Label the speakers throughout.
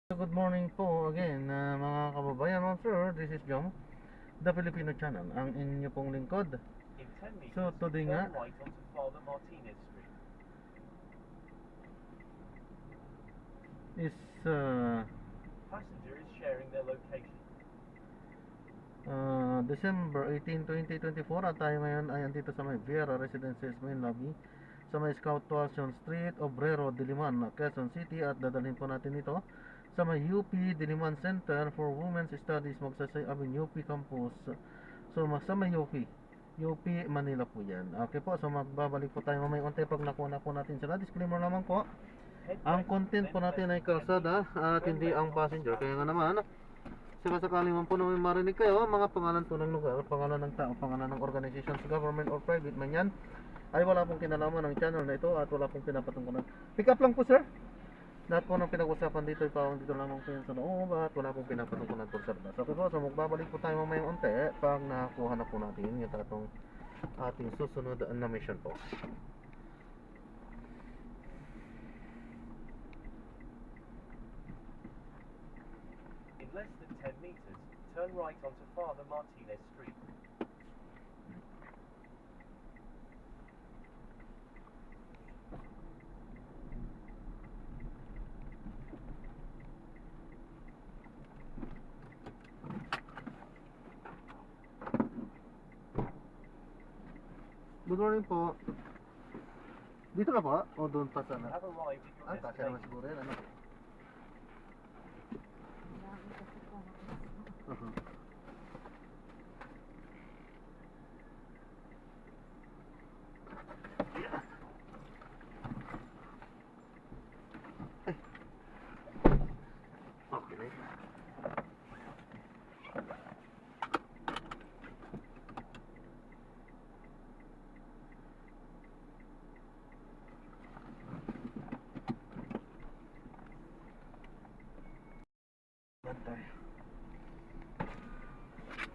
Speaker 1: Good morning po again, mga kababayan, mga sir. This is Jom, the Filipino channel, ang inyo pong lingkod. So today nga is December 18, 2024 at tayo ngayon ay andito sa may Viera Residences main lobby sa may Scout Tuacion Street, Obrero, Diliman, Quezon City, at dadalhin po natin ito sa may UP Diliman Center for Women's Studies, Magsaysay Avenue, UP Campus. So sa may UP Manila po yan. Okay po, so magbabalik po tayo mamaya unti pag nakuha na po natin sila. Disclaimer naman po, ang content po natin ay kalsada at hindi ang passenger. Kaya nga naman, sakasakali man po na may marinig kayo, mga pangalan po ng lugar, pangalan ng tao, pangalan ng organizations, government or private man yan, ay wala pong kinalaman ng channel na ito at wala pong pinapatungkulan. Pick up lang po, sir. Lahat po ng pinag-usapan dito ay pawang dito lamang po yan sa loob at wala pong pinapatungkulan po, sir. So, okay po, so magbabalik po tayo mamaya unti pag nakakuha na po natin yung tatong ating susunod na mission po.
Speaker 2: In less than 10 meters, turn right onto Father Martinez Street.
Speaker 1: Good morning po. Dito ka po? O doon pa sana?
Speaker 2: Have arrived at your
Speaker 1: Kasya naman
Speaker 2: destination.
Speaker 1: siguro yan, ano? Okay. Bantay.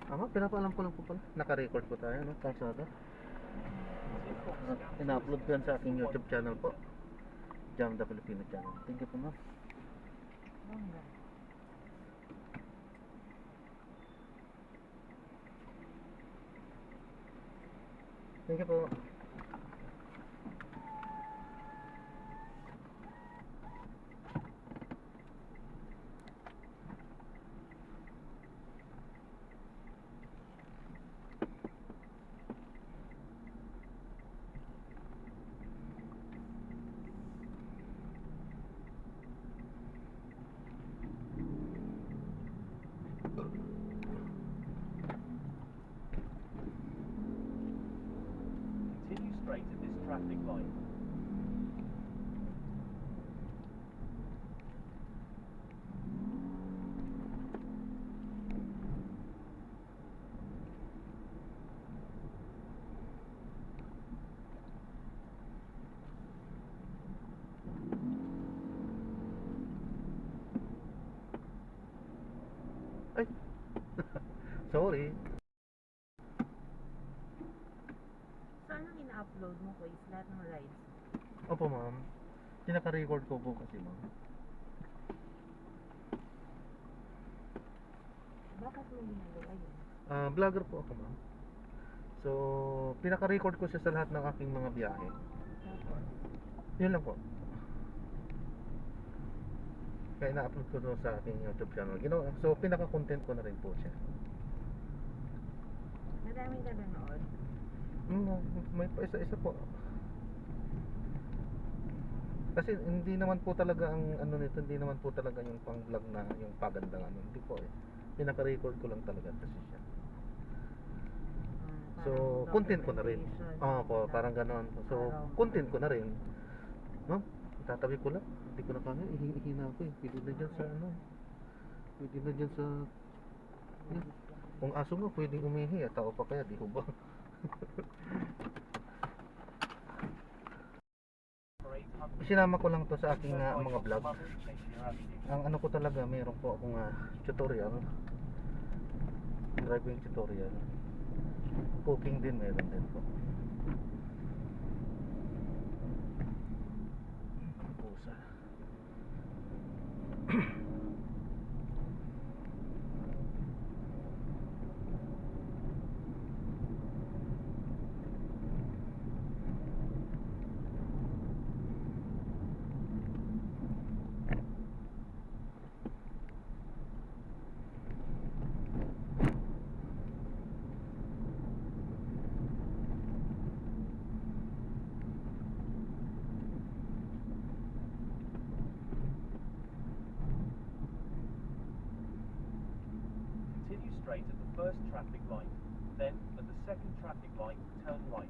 Speaker 1: Tama, pinapaalam ko lang po pala. Naka-record po tayo, no? Kalsada. At ina-upload ko yan sa aking YouTube channel po. Jam the Filipino channel. Thank you po, ma'am. Thank you po.
Speaker 2: Continue straight at this traffic light.
Speaker 1: Ay! Sorry.
Speaker 3: So, anong ina-upload mo ko is lahat ng rides?
Speaker 1: Opo, ma'am. Pinaka-record ko po kasi, ma'am.
Speaker 3: Bakit mo ginagawa yun?
Speaker 1: Vlogger po ako, ma'am. So, pinaka-record ko siya sa lahat ng aking mga biyahe.
Speaker 3: Tapos,
Speaker 1: Yun lang po. Kaya na-upload ko to sa aking YouTube channel. So, pinaka-content ko na rin po siya.
Speaker 3: madaming ka nanood.
Speaker 1: May pa isa-isa po. Kasi hindi naman po talaga ang ano nito, hindi naman po talaga yung pang-vlog na yung pagandang ano. Hindi po eh. Pinaka-record ko lang talaga kasi siya. So, content ko na rin. Oo po, parang gano'n. So, content ko na rin. No? Itatabi ko lang. Hindi ko na kaya. Ihina ko eh. Pwede na dyan sa ano. Pwede na dyan sa... Yan. Kung aso nga, pwedeng umihi. Tao pa kaya, di ko ba? Sinama ko lang to sa aking mga vlog. Ang ano ko talaga, mayroon po akong tutorial. Driving tutorial. Cooking din meron din po. Pusa.
Speaker 2: straight at the first traffic light. Then, at the second traffic light, turn right.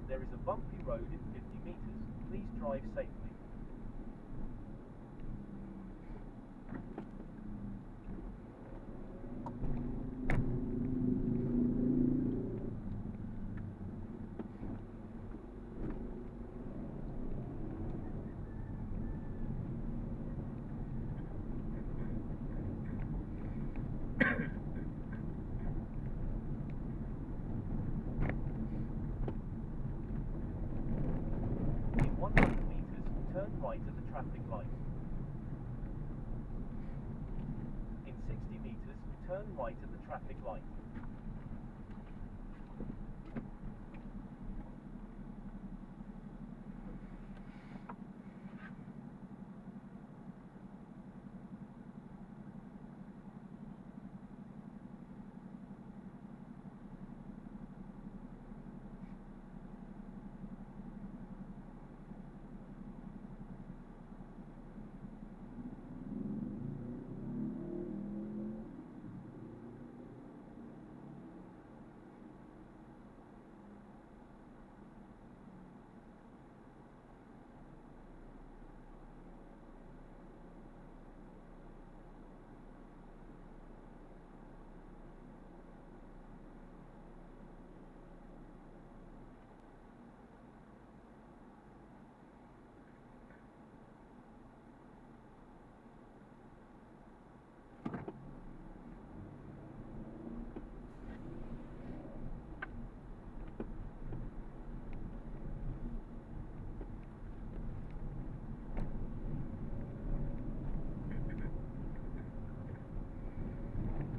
Speaker 2: There is a bumpy road in 50 meters. Please drive safely. In 100 meters, turn right at the traffic light. In 60 meters, turn right at the traffic light.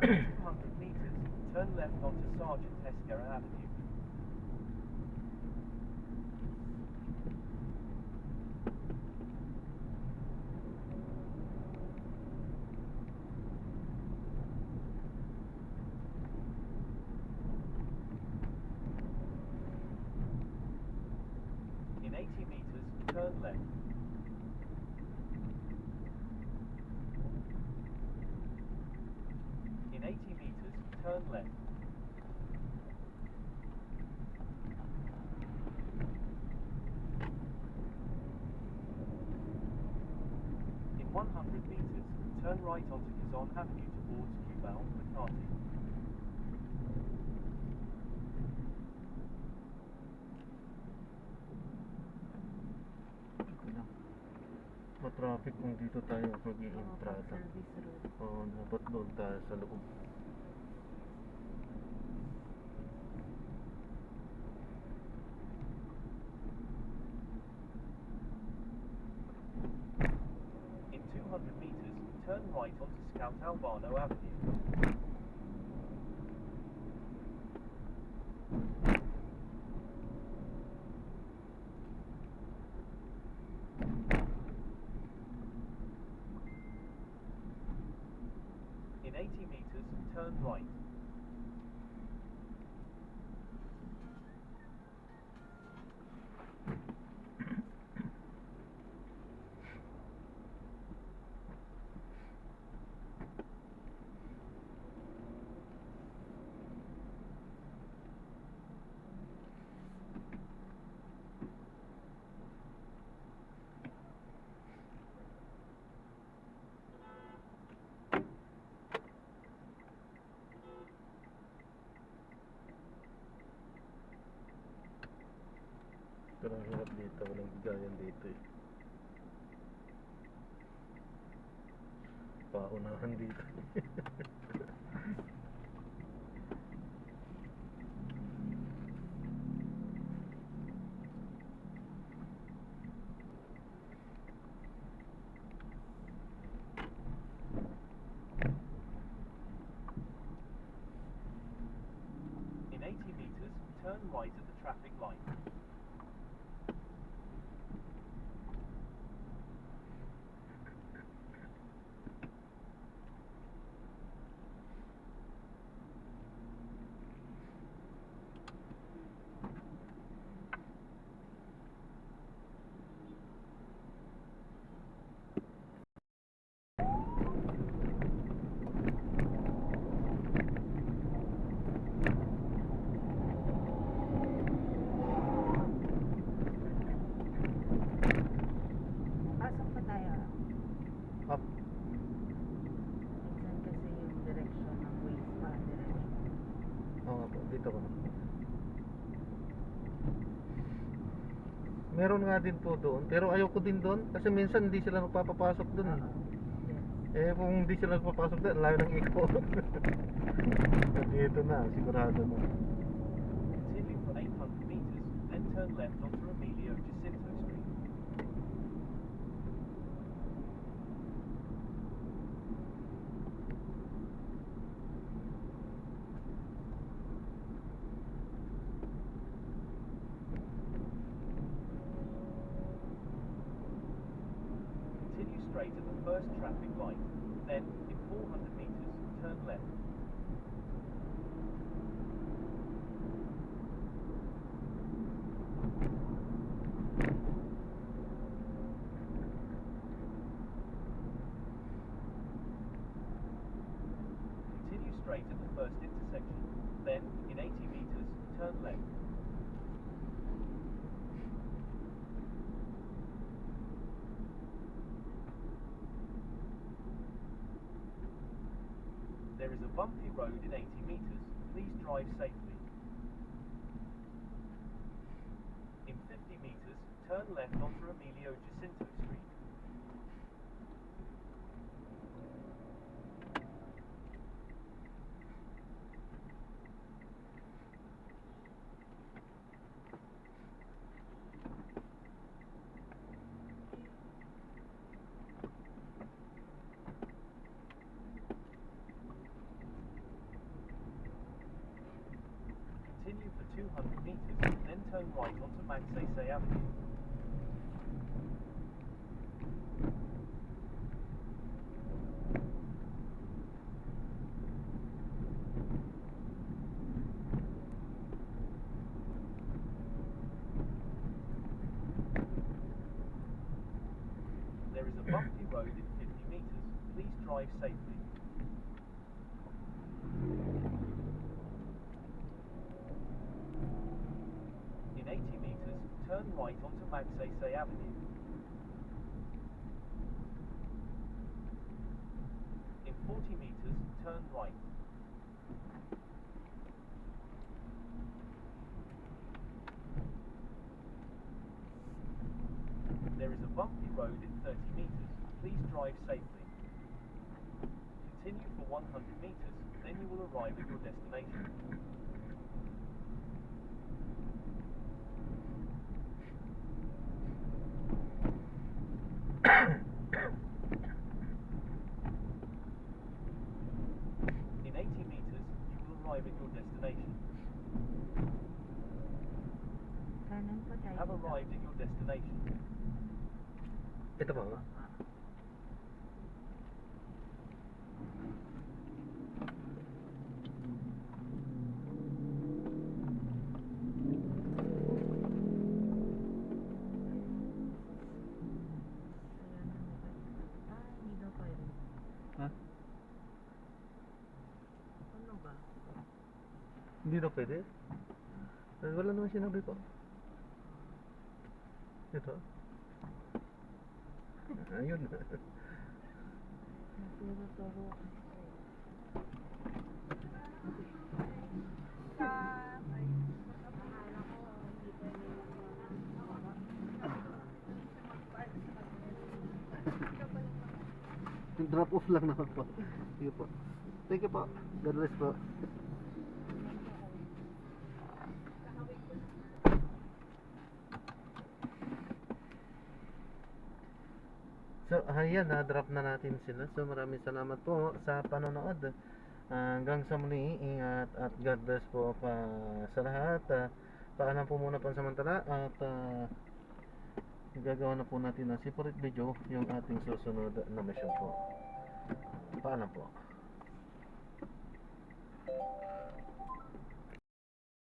Speaker 2: In 200 meters, turn left onto Sergeant Esquerra Avenue. In 80 meters, turn left. In 80 meters, turn left. In 100 meters, turn right onto Kazan Avenue towards Cubao, McCarthy.
Speaker 1: Okay lang. ma-traffic kung dito tayo
Speaker 3: Oo,
Speaker 1: mag-i-entrada.
Speaker 3: pag-service road.
Speaker 1: Oo, dapat doon tayo sa loob.
Speaker 2: In 200 meters, turn right onto Scout Albano Avenue. In 80 meters, turn right.
Speaker 1: Pero ang hirap dito, walang bigayan dito eh. Paunahan dito.
Speaker 2: In 80 meters, turn right at the traffic light.
Speaker 3: Pasok pa tayo.
Speaker 1: Up.
Speaker 3: Minsan kasi yung direction ng ways pa direction.
Speaker 1: Oo nga po, dito ko. Meron nga din po doon, pero ayoko din doon kasi minsan hindi sila nagpapapasok doon eh.
Speaker 3: Yes.
Speaker 1: Eh kung hindi sila nagpapasok doon, layo ng ikot. Dito na, sigurado na.
Speaker 2: Continue for 800 meters, then turn left onto Emilio Jacinto Street. Continue straight at the first traffic light. Then, in 400 meters, turn left. Continue straight at the first intersection. Then, in 80 meters, turn left. There is a bumpy road in 80 meters. Please drive safely. In 50 meters, turn left onto Emilio Jacinto Street. Continue for 200 meters, then turn right onto Magsaysay Avenue. There is a bumpy road in 50 meters. Please drive safely. In 80 meters, turn right onto Magsaysay Avenue. In 40 meters, turn right. There is is a bumpy road in 30 meters. Please drive safely. Continue for 100 meters, then you will arrive at your destination. In 80 meters, you will arrive at your destination.
Speaker 3: Kanan po
Speaker 2: You
Speaker 3: tayo.
Speaker 2: have arrived at your destination.
Speaker 1: Ito pa ba?
Speaker 3: Hindi daw pwede.
Speaker 1: Ha?
Speaker 3: Ano ba?
Speaker 1: Hindi na pwede? Wala naman sinabi ko. Ito. Ayun.
Speaker 3: Naturo-turo kasi.
Speaker 1: Drop off lang naman po. Sige po. Thank you po. God bless po. So, ayan, na-drop na natin sila. So, maraming salamat po sa panonood. Hanggang sa muli, ingat at God bless po pa sa lahat. Paalam po muna pansamantala at gagawa na po natin ng separate video yung ating susunod na mission po. Paalam po.